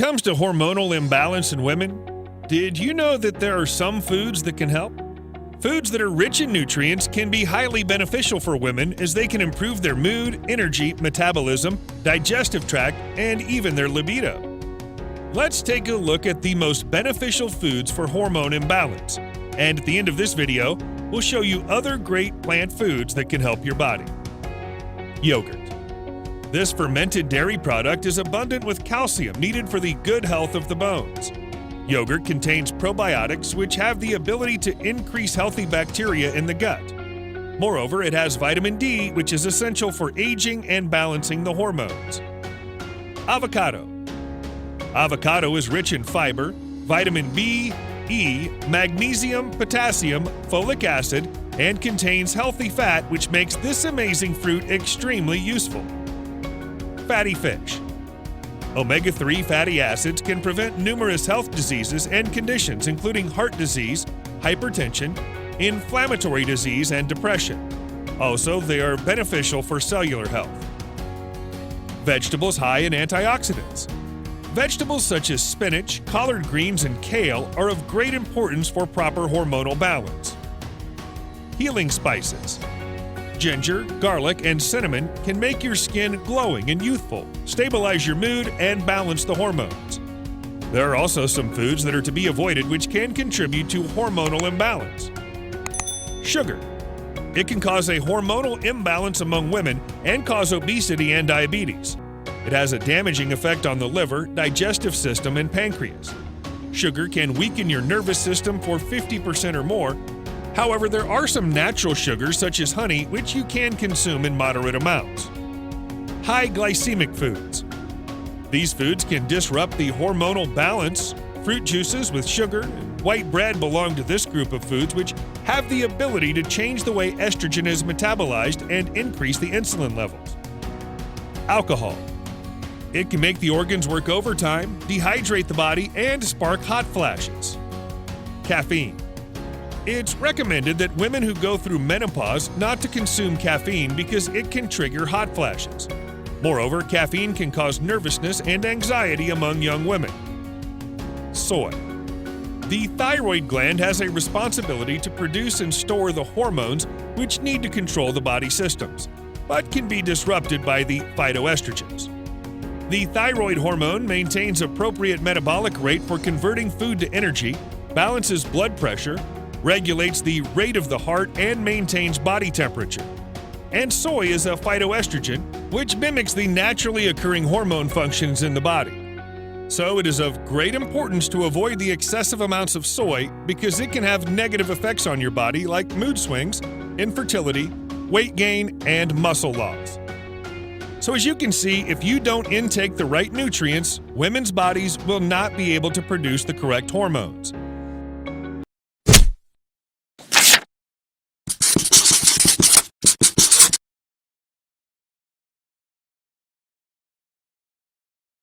it comes to hormonal imbalance in women, did you know that there are some foods that can help? Foods that are rich in nutrients can be highly beneficial for women as they can improve their mood, energy, metabolism, digestive tract, and even their libido. Let's take a look at the most beneficial foods for hormone imbalance. And at the end of this video, we'll show you other great plant foods that can help your body. Yogurt. This fermented dairy product is abundant with calcium needed for the good health of the bones. Yogurt contains probiotics which have the ability to increase healthy bacteria in the gut. Moreover, it has vitamin D, which is essential for aging and balancing the hormones. Avocado. Avocado is rich in fiber, vitamin B, E, magnesium, potassium, folic acid, and contains healthy fat, which makes this amazing fruit extremely useful. Fatty fish. Omega-3 fatty acids can prevent numerous health diseases and conditions including heart disease, hypertension, inflammatory disease, and depression. Also, they are beneficial for cellular health. Vegetables high in antioxidants. Vegetables such as spinach, collard greens, and kale are of great importance for proper hormonal balance. Healing spices. Ginger, garlic, and cinnamon can make your skin glowing and youthful, stabilize your mood, and balance the hormones. There are also some foods that are to be avoided which can contribute to hormonal imbalance. Sugar. It can cause a hormonal imbalance among women and cause obesity and diabetes. It has a damaging effect on the liver, digestive system, and pancreas. Sugar can weaken your nervous system for 50% or more. However, there are some natural sugars such as honey which you can consume in moderate amounts. High glycemic foods. These foods can disrupt the hormonal balance. Fruit juices with sugar and white bread belong to this group of foods which have the ability to change the way estrogen is metabolized and increase the insulin levels. Alcohol. It can make the organs work overtime, dehydrate the body, and spark hot flashes. Caffeine. It's recommended that women who go through menopause not to consume caffeine because it can trigger hot flashes. Moreover, caffeine can cause nervousness and anxiety among young women. Soy. The thyroid gland has a responsibility to produce and store the hormones which need to control the body systems, but can be disrupted by the phytoestrogens. The thyroid hormone maintains appropriate metabolic rate for converting food to energy, balances blood pressure, regulates the rate of the heart, and maintains body temperature. And soy is a phytoestrogen, which mimics the naturally occurring hormone functions in the body. So it is of great importance to avoid the excessive amounts of soy because it can have negative effects on your body like mood swings, infertility, weight gain, and muscle loss. So as you can see, if you don't intake the right nutrients, women's bodies will not be able to produce the correct hormones.